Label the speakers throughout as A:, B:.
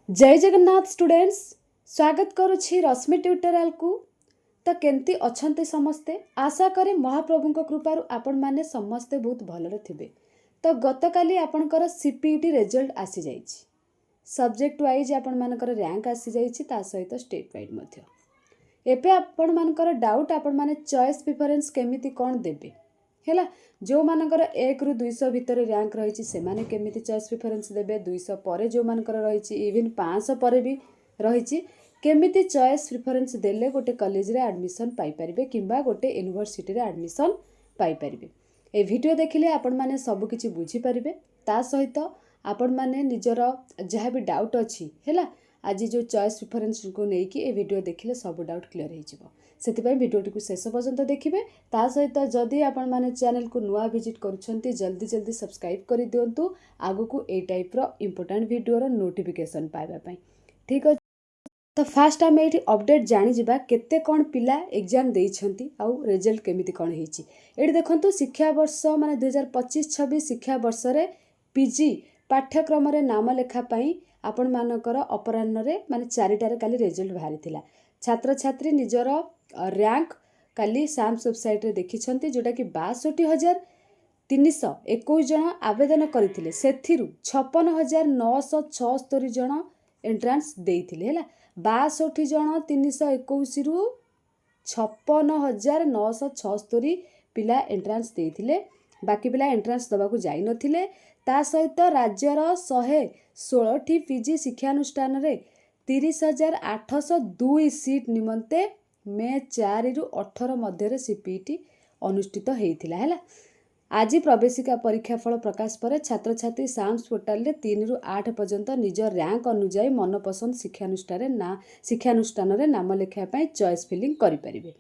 A: जय जगन्नाथ स्टूडेंट्स स्वागत करुछि रश्मि ट्यूटोरियल को। तो केमती अछंते समस्ते आशा करे महाप्रभु कृपार आपण माने समस्ते बहुत भलरे थिबे। तो गतकाली आपणकर सीपीटी रिजल्ट आसी जाइछि। सब्जेक्ट वाइज आपण मानकर रैंक आसी जाइछि ता सहित स्टेट वाइज मध्य। एबे आपण मानकर डाउट आपण माने चॉइस प्रेफरेंस केमिति कोन देबे हैला। जो मानकर 1 रु 200 भितर रैंक रही से माने केमिति चॉइस प्रेफरेंस देबे। 200 पर जो मानकर रही इवन 500 पर भी रही केमिति चॉइस प्रेफरेंस देले गोटे कॉलेज रे एडमिशन पाई परिबे किंबा गोटे यूनिवर्सिटी रे एडमिशन पाई परिबे। ए वीडियो देखिले आपण माने सब किछि बुझी परिबे। ता सहित आपण माने निजर जहाँ भी डाउट अछि हैला आज जो चॉइस प्रेफरेंस को लेकिन ए वीडियो देखिले सब डाउट क्लियर हो जिवो। सेतिपई वीडियो को शेष पर्यंत देखिए। ता सहित जदि आपण माने चैनल को नुआ विजिट करूछंती जल्दी जल्दी सब्सक्राइब कर दियंतु आगु को ए टाइप रो इंपोर्टेंट वीडियो रो नोटिफिकेशन पाइबा पई। ठीक है, तो फास्ट आम ये अपडेट जानी जिबा केते कौन पिला एग्जाम देइछंती आउ रिजल्ट केमिति कौन हेछि। एठी देखंतु शिक्षा वर्ष माने 2025-26 शिक्षा वर्ष रे पीजी पाठ्यक्रम रे नाम लेखा पई आपण मानकर अपराह्न रे माने 4टारे काली रिजल्ट बाहरी थिला। छात्र छात्री निजर रैंक काली साम्स वेबसाइट रे देखिछंती जोटा कि 62,321 जन आवेदन करथिले। सेथिरु 56,976 जन एंट्रांस देइथिले हैला। 62 जन 321 रु 56,976 पिला एंट्रांस देइथिले। बाकी पिला एंट्रांस दबाकू जाई नथिले। ता सहित राज्यर 116 पीजी शिक्षानुष्ठान रे 30,802 सीट निमंते मे 4 रु 18 मध्य सीपीटी अनुष्ठित होइथिला हैला। आज प्रवेशिका परीक्षा फल प्रकाश पर छात्र छात्री साम्स पोर्टाल रे 3 रु 8 पर्यंत निज रैंक अनुसार मनपसंद शिक्षानुष्ठान रे नाम लेखा पई चॉइस फिलिंग करि परिबे।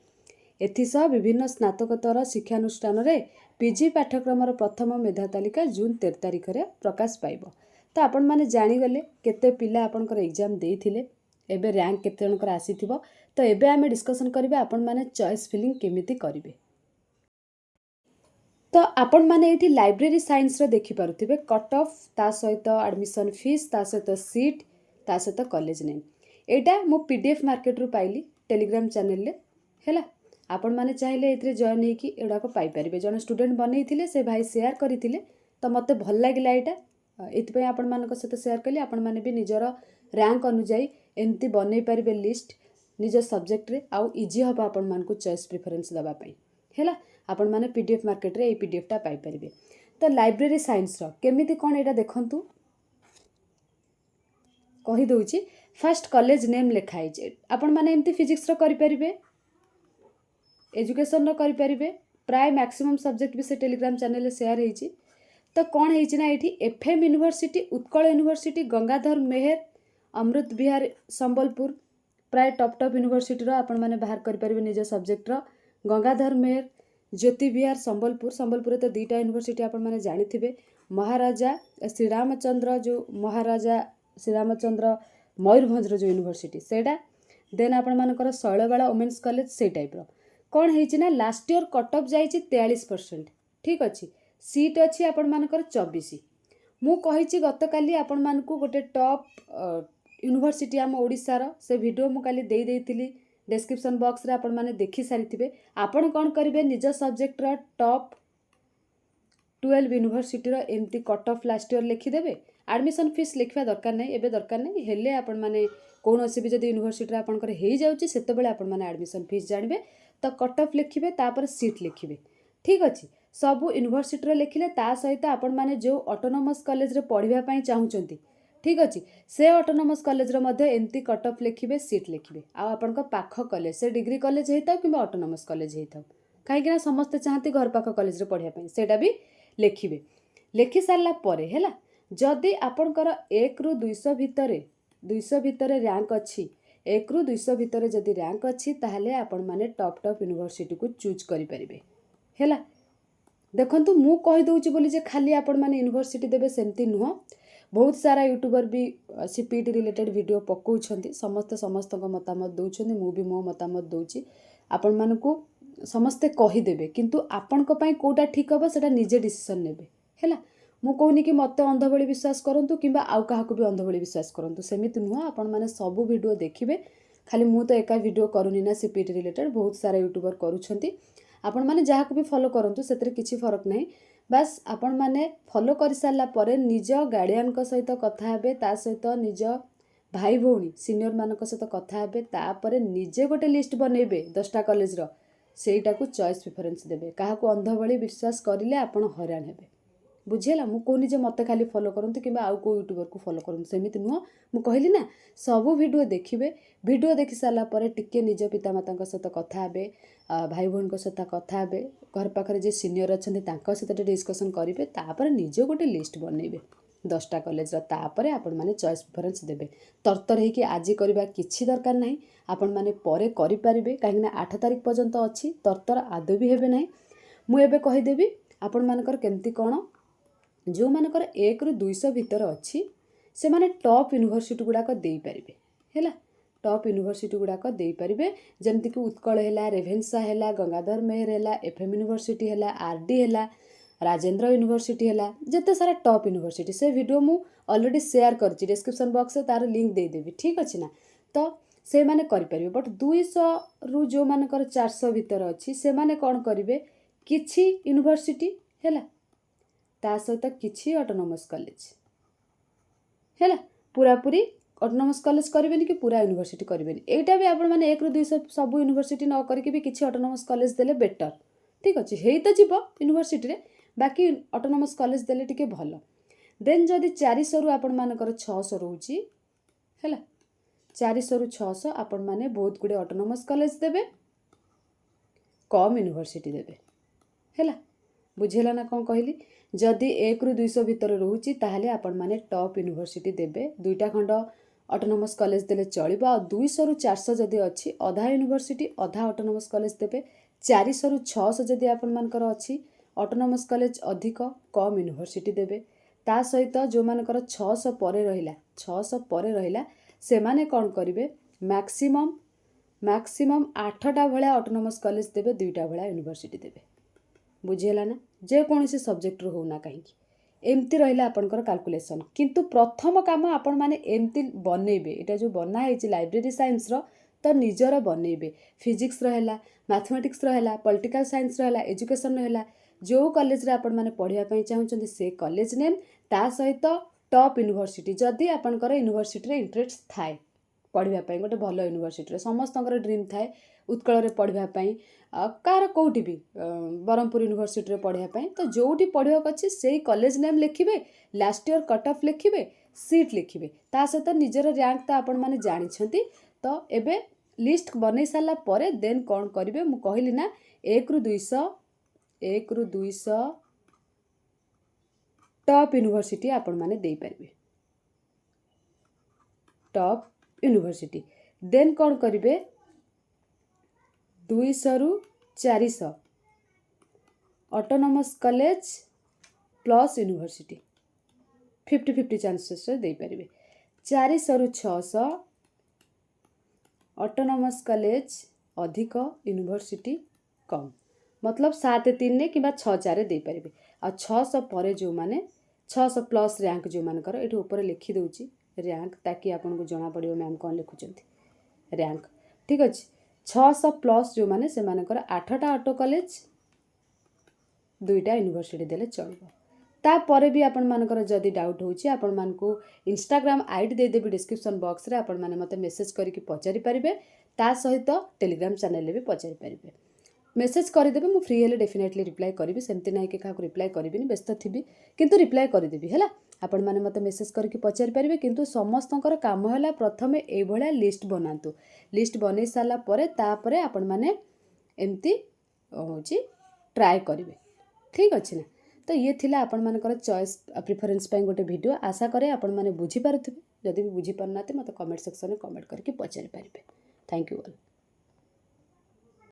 A: एथिसह विभिन्न स्नातकोत्तर शिक्षानुष्ठान रे पीजी पाठ्यक्रम प्रथम मेधा तालिका जून 13 तारिख रे प्रकाश पाइब। तो आपण माने जानी गले केते पिला आपनकर एग्जाम देइथिले एबे रैंक केते जनकर आसीथिबो। तो एबे आमे डिस्कशन करिबे आपण माने चॉइस फिलिंग केमिति करिवे। तो आपण माने एठी लाइब्रेरी साइंस रो देखि पारुथिबे कट ऑफ ता सहित एडमिशन फीस ता सहित सीट ता सहित कॉलेज नेम। एटा मो पीडीएफ मार्केट रू पाइली टेलीग्राम चैनल ले हैला। आपण माने चाहिले एथरे जॉइन हेकि एडा को पाई परिबे। जण स्टूडेंट बनेइथिले से भाई शेयर करिथिले तो मते भल लागिला एटा एथि पय आपण मानक सहित शेयर कली। आपण माने भी निजर रैंक अनुसार एंती बनै परिबे लिस्ट निज सब्जेक्ट रे आउ इजी हबा आपण मानकु चॉइस प्रेफरेंस दबा पई हैला। आपण माने पीडीएफ मार्केट रे ए पीडीएफ टा पाई परिबे। तो लाइब्रेरी साइंस रो केमिति कोन एटा देखंतु कहि दउची। फर्स्ट कॉलेज नेम लिखाई जे आपण माने एंती फिजिक्स रो करि परिबे, एजुकेशन रो करि परिबे। प्राय मैक्सिमम सब्जेक्ट भी से टेलीग्राम चैनल रे शेयर हेची। तो कौन हेची ना एठी FM university, Utkal university, Gangadhar Meher, Amrit Vihar Sambalpur प्राय टॉप यूनिवर्सिटी रो आपण माने बाहर करि परिबे निज सब्जेक्ट रो। गंगाधर मेहर, ज्योति विहार संबलपुर तो 2टा यूनिवर्सिटी आपण माने जानिथिबे। महाराजा श्रीरामचंद्र जो महाराजा श्रीरामचंद्र मयूरभंज जो यूनिवर्सिटी सेटा। देन आपण मानकर शैलबाला वुमेन्स कॉलेज से टाइप रो कौन हेची ना लास्ट ईयर कट ऑफ जाइछि 43%। ठीक अछि, सीट अछि आपण मानकर 24। मु कहिछि गतकाली आपण मानकू गोटे टॉप यूनिवर्सिटी आम ओडिसा रो से वीडियो मु काली देई देइतिली डिस्क्रिप्शन बॉक्स रे आपण माने देखि सारिथिबे। आपण कोन करिवे निज सब्जेक्ट रो टॉप 12 यूनिवर्सिटी रो एमती कट ऑफ लास्ट ईयर लिखि देबे। एडमिशन फीस लिखवा दरकार नै, एबे दरकार नै हेले आपण माने कोनोसी भी जदी यूनिवर्सिटी रे आपनकर हेई जाउची सेते बेले आपण माने एडमिशन फीस जानिबे। तो कट ऑफ लिखिबे तापर सीट लिखिबे। ठीक अछि, सब यूनिवर्सिटी रे लिखिले ता सहित आपण माने जो ऑटोनोमस कॉलेज रे पढिबा पई चाहुचंती ठीक अछि से ऑटोनोमस कॉलेज रे मध्ये एमती कट ऑफ लिखिबे, सीट लिखिबे। आ आपण को पाख कॉलेज से डिग्री कॉलेज हेता किबा ऑटोनोमस कॉलेज हेता काहे कि समस्त चाहती घर पाख कॉलेज रे पढिया पई सेटा भी लिखिबे। लिखि सारला परे हैला जदी आपनकर 1 रु 200 भितरे रैंक अछि 1 रु 200 भितरे जदी रैंक अछि ताहले आपण माने टॉप यूनिवर्सिटी को चूज करि परिबे हैला। देखंतु मु कहि दउची बोली जे खाली आपण माने यूनिवर्सिटी देबे सेमती नुह। बहुत सारा यूट्यूबर भी सीपीटी रिलेटेड वीडियो पकाउछंती। समस्त मतामत दउछंती, मु भी मो मतामत दउची। आपण मानकू समस्ते कहि देबे किंतु आपण को पई कोटा ठीक हबो सेटा निजे डिसीजन नेबे हैला। ମୁଁ କହୁନି କି ମୋତେ ଅନ୍ଧ ଭଳି ବିଶ୍ୱାସ କରନ୍ତୁ କିମ୍ବା ଆଉ କାହାକୁ ବି ଅନ୍ଧ ଭଳି ବିଶ୍ୱାସ କରନ୍ତୁ, ସେମିତି ନୁହଁ। ଆପଣମାନେ ସବୁ ଭିଡ଼ିଓ ଦେଖିବେ, ଖାଲି ମୁଁ ତ ଏକା ଭିଡ଼ିଓ କରୁନି ନା CPT ରିଲେଟେଡ୍, ବହୁତ ସାରା ୟୁଟ୍ୟୁବର କରୁଛନ୍ତି। ଆପଣମାନେ ଯାହାକୁ ବି ଫଲୋ କରନ୍ତୁ, ସେଥିରେ କିଛି ଫରକ ନାହିଁ। ବାସ୍ ଆପଣମାନେ ଫଲୋ କରିସାରିଲା ପରେ ନିଜ ଗାର୍ଡ଼ିଆନଙ୍କ ସହିତ କଥା ହେବେ, ତା ସହିତ ନିଜ ଭାଇ ଭଉଣୀ ସିନିୟରମାନଙ୍କ ସହିତ କଥା ହେବେ, ତାପରେ ନିଜେ ଗୋଟେ ଲିଷ୍ଟ ବନେଇବେ 10ଟା କଲେଜର, ସେଇଟାକୁ ଚଏସ୍ ପ୍ରିଫରେନ୍ସ ଦେବେ। କାହାକୁ ଅନ୍ଧ ଭଳି ବିଶ୍ୱାସ କରିଲେ ଆପଣ ହଇରାଣ ହେବେ, ବୁଝିହେଲା। ମୁଁ କହୁନି ଯେ ମୋତେ ଖାଲି ଫଲୋ କରନ୍ତୁ କିମ୍ବା ଆଉ କେଉଁ ୟୁଟ୍ୟୁବରକୁ ଫଲୋ କରନ୍ତୁ, ସେମିତି ନୁହଁ। ମୁଁ କହିଲି ନା, ସବୁ ଭିଡ଼ିଓ ଦେଖିବେ। ଭିଡ଼ିଓ ଦେଖି ସାରିଲା ପରେ ଟିକେ ନିଜ ପିତାମାତାଙ୍କ ସହିତ କଥା ହେବେ, ଭାଇ ଭଉଣୀଙ୍କ ସହିତ କଥା ହେବେ, ଘର ପାଖରେ ଯିଏ ସିନିୟର ଅଛନ୍ତି ତାଙ୍କ ସହିତ ଟିକେ ଡିସ୍କସନ୍ କରିବେ, ତାପରେ ନିଜେ ଗୋଟେ ଲିଷ୍ଟ ବନେଇବେ 10ଟା କଲେଜର, ତାପରେ ଆପଣମାନେ ଚଏସ୍ ପ୍ରିଫରେନ୍ସ ଦେବେ। ତରତର ହେଇକି ଆଜି କରିବା କିଛି ଦରକାର ନାହିଁ, ଆପଣମାନେ ପରେ କରିପାରିବେ, କାହିଁକିନା 8 ତାରିଖ ପର୍ଯ୍ୟନ୍ତ ଅଛି। ତରତର ଆଦୌ ବି ହେବେ ନାହିଁ। ମୁଁ ଏବେ କହିଦେବି ଆପଣମାନଙ୍କର କେମିତି କ'ଣ। ଯେଉଁମାନଙ୍କର 1ରୁ 200 ଭିତରେ ଅଛି ସେମାନେ ଟପ୍ ୟୁନିଭର୍ସିଟି ଗୁଡ଼ାକ ଦେଇପାରିବେ, ହେଲା। ଟପ୍ ୟୁନିଭର୍ସିଟି ଗୁଡ଼ାକ ଦେଇପାରିବେ, ଯେମିତିକି ଉତ୍କଳ ହେଲା, ରେଭେନ୍ସା ହେଲା, ଗଙ୍ଗାଧର ମେହେର ହେଲା, FM ୟୁନିଭର୍ସିଟି ହେଲା, RD ହେଲା, ରାଜେନ୍ଦ୍ର ୟୁନିଭର୍ସିଟି ହେଲା, ଯେତେ ସାରା ଟପ୍ ୟୁନିଭର୍ସିଟି, ସେ ଭିଡ଼ିଓ ମୁଁ ଅଲରେଡ଼ି ସେୟାର କରିଛି, ଡିସ୍କ୍ରିପ୍ସନ୍ ବକ୍ସରେ ତା'ର ଲିଙ୍କ୍ ଦେଇଦେବି, ଠିକ୍ ଅଛି ନା। ତ ସେମାନେ କରିପାରିବେ। ବଟ୍ 200ରୁ ଯେଉଁମାନଙ୍କର 400 ଭିତରେ ଅଛି ସେମାନେ କ'ଣ କରିବେ, କିଛି ୟୁନିଭର୍ସିଟି ହେଲା, ତା ସହିତ କିଛି ଅଟୋନମସ୍ କଲେଜ ହେଲା। ପୁରାପୁରି ଅଟୋନମସ୍ କଲେଜ କରିବେନି କି ପୁରା ୟୁନିଭର୍ସିଟି କରିବେନି। ଏଇଟା ବି ଆପଣମାନେ 1ରୁ 200 ସବୁ ୟୁନିଭର୍ସିଟି ନ କରିକି ବି କିଛି ଅଟୋନମସ୍ କଲେଜ ଦେଲେ ବେଟର, ଠିକ୍ ଅଛି। ହେଇ ତ ଯିବ ୟୁନିଭର୍ସିଟିରେ, ବାକି ଅଟୋନମସ୍ କଲେଜ ଦେଲେ ଟିକେ ଭଲ। ଦେନ୍ ଯଦି 400ରୁ ଆପଣମାନଙ୍କର 600 ରହୁଛି ହେଲା, 400ରୁ 600 ଆପଣମାନେ ବହୁତ ଗୁଡ଼ିଏ ଅଟୋନମସ୍ କଲେଜ ଦେବେ, କମ୍ ୟୁନିଭର୍ସିଟି ଦେବେ, ହେଲା। ବୁଝିହେଲା ନା କ'ଣ କହିଲି। ଯଦି 1ରୁ 200 ଭିତରେ ରହୁଛି ତାହେଲେ ଆପଣମାନେ ଟପ୍ ୟୁନିଭର୍ସିଟି ଦେବେ, 2ଟା ଖଣ୍ଡ ଅଟୋନମସ୍ କଲେଜ ଦେଲେ ଚଳିବ। ଆଉ 200ରୁ 400 ଯଦି ଅଛି ଅଧା ୟୁନିଭର୍ସିଟି ଅଧା ଅଟୋନମସ୍ କଲେଜ ଦେବେ। 400ରୁ 600 ଯଦି ଆପଣମାନଙ୍କର ଅଛି ଅଟୋନମସ୍ କଲେଜ ଅଧିକ, କମ୍ ୟୁନିଭର୍ସିଟି ଦେବେ। ତା ସହିତ ଯେଉଁମାନଙ୍କର 600 ପରେ ରହିଲା ସେମାନେ କ'ଣ କରିବେ, ମ୍ୟାକ୍ସିମମ୍ 8ଟା ଭଳିଆ ଅଟୋନମସ୍ କଲେଜ ଦେବେ, 2ଟା ଭଳିଆ ୟୁନିଭର୍ସିଟି ଦେବେ। ବୁଝିହେଲା ନା। ଯେକୌଣସି ସବଜେକ୍ଟରୁ ହେଉନା କାହିଁକି, ଏମିତି ରହିଲା ଆପଣଙ୍କର କାଲକୁଲେସନ୍। କିନ୍ତୁ ପ୍ରଥମ କାମ ଆପଣମାନେ ଏମିତି ବନେଇବେ, ଏଇଟା ଯେଉଁ ବନା ହେଇଛି ଲାଇବ୍ରେରୀ ସାଇନ୍ସର, ତ ନିଜର ବନେଇବେ। ଫିଜିକ୍ସର ହେଲା, ମ୍ୟାଥମେଟିକ୍ସର ହେଲା, ପଲିଟିକାଲ୍ ସାଇନ୍ସର ହେଲା, ଏଜୁକେସନ୍ର ହେଲା, ଯେଉଁ କଲେଜରେ ଆପଣମାନେ ପଢ଼ିବା ପାଇଁ ଚାହୁଁଛନ୍ତି ସେ କଲେଜ ନେମ୍, ତା ସହିତ ଟପ୍ ୟୁନିଭର୍ସିଟି। ଯଦି ଆପଣଙ୍କର ୟୁନିଭର୍ସିଟିରେ ଇଣ୍ଟରେଷ୍ଟ ଥାଏ ପଢ଼ିବା ପାଇଁ, ଗୋଟେ ଭଲ ୟୁନିଭର୍ସିଟିରେ, ସମସ୍ତଙ୍କର ଡ୍ରିମ୍ ଥାଏ ଉତ୍କଳରେ ପଢ଼ିବା ପାଇଁ, କାହାର କେଉଁଠି ବି, ବ୍ରହ୍ମପୁର ୟୁନିଭର୍ସିଟିରେ ପଢ଼ିବା ପାଇଁ। ତ ଯେଉଁଠି ପଢ଼ିବାକୁ ଅଛି ସେଇ କଲେଜ ନେମ୍ ଲେଖିବେ, ଲାଷ୍ଟ ଇୟର୍ କଟ୍ ଅଫ୍ ଲେଖିବେ, ସିଟ୍ ଲେଖିବେ, ତା ସହିତ ନିଜର ର୍ୟାଙ୍କ ତ ଆପଣମାନେ ଜାଣିଛନ୍ତି। ତ ଏବେ ଲିଷ୍ଟ ବନେଇ ସାରିଲା ପରେ ଦେନ୍ କ'ଣ କରିବେ, ମୁଁ କହିଲି ନା, 1ରୁ 200 ଟପ୍ ୟୁନିଭର୍ସିଟି ଆପଣମାନେ ଦେଇପାରିବେ, ଟପ୍ ୟୁନିଭର୍ସିଟି। ଦେନ୍ କ'ଣ କରିବେ, 200ରୁ 400 ଅଟୋନମସ୍ କଲେଜ ପ୍ଲସ୍ ୟୁନିଭର୍ସିଟି, 50-50 ଚାନ୍ସେସ୍ରେ ଦେଇପାରିବେ। 400ରୁ 600 ଅଟୋନମସ୍ କଲେଜ ଅଧିକ, ୟୁନିଭର୍ସିଟି କମ୍, ମତଲବ 7-3 କିମ୍ବା 6-4 ଦେଇପାରିବେ। ଆଉ 600 ପରେ ଯେଉଁମାନେ 600 ପ୍ଲସ୍ ର୍ୟାଙ୍କ ଯେଉଁମାନଙ୍କର, ଏଠି ଉପରେ ଲେଖିଦେଉଛି ର୍ୟାଙ୍କ, ତାକି ଆପଣଙ୍କୁ ଜଣାପଡ଼ିବ ମ୍ୟାମ୍ କ'ଣ ଲେଖୁଛନ୍ତି, ର୍ୟାଙ୍କ, ଠିକ୍ ଅଛି। 600 ପ୍ଲସ୍ ଯେଉଁମାନେ ସେମାନଙ୍କର 8ଟା ଅଟୋ କଲେଜ, 2ଟା ୟୁନିଭର୍ସିଟି ଦେଲେ ଚଳିବ। ତାପରେ ବି ଆପଣମାନଙ୍କର ଯଦି ଡାଉଟ୍ ହେଉଛି, ଆପଣମାନଙ୍କୁ ଇନଷ୍ଟାଗ୍ରାମ ଆଇଡି ଦେଇଦେବି ଡିସ୍କ୍ରିପ୍ସନ୍ ବକ୍ସରେ, ଆପଣମାନେ ମୋତେ ମେସେଜ୍ କରିକି ପଚାରିପାରିବେ। ତା ସହିତ ଟେଲିଗ୍ରାମ ଚ୍ୟାନେଲରେ ବି ପଚାରିପାରିବେ। ମେସେଜ୍ କରିଦେବେ, ମୁଁ ଫ୍ରି ହେଲେ ଡେଫିନେଟଲି ରିପ୍ଲାଏ କରିବି। ସେମିତି ନାହିଁ କି କାହାକୁ ରିପ୍ଲାଏ କରିବିନି, ବ୍ୟସ୍ତ ଥିବି, କିନ୍ତୁ ରିପ୍ଲାଏ କରିଦେବି, ହେଲା। ଆପଣମାନେ ମୋତେ ମେସେଜ୍ କରିକି ପଚାରିପାରିବେ। କିନ୍ତୁ ସମସ୍ତଙ୍କର କାମ ହେଲା ପ୍ରଥମେ ଏଇଭଳିଆ ଲିଷ୍ଟ ବନାନ୍ତୁ। ଲିଷ୍ଟ ବନେଇ ସାରିଲା ପରେ ତାପରେ ଆପଣମାନେ ଏମିତି ହେଉଛି ଟ୍ରାଏ କରିବେ, ଠିକ୍ ଅଛି ନା। ତ ଇଏ ଥିଲା ଆପଣମାନଙ୍କର ଚଏସ୍ ପ୍ରିଫରେନ୍ସ ପାଇଁ ଗୋଟେ ଭିଡ଼ିଓ। ଆଶା କରେ ଆପଣମାନେ ବୁଝିପାରୁଥିବେ। ଯଦି ବି ବୁଝିପାରୁନାହାନ୍ତି ମୋତେ କମେଣ୍ଟ ସେକ୍ସନରେ କମେଣ୍ଟ କରିକି ପଚାରିପାରିବେ। Thank you all.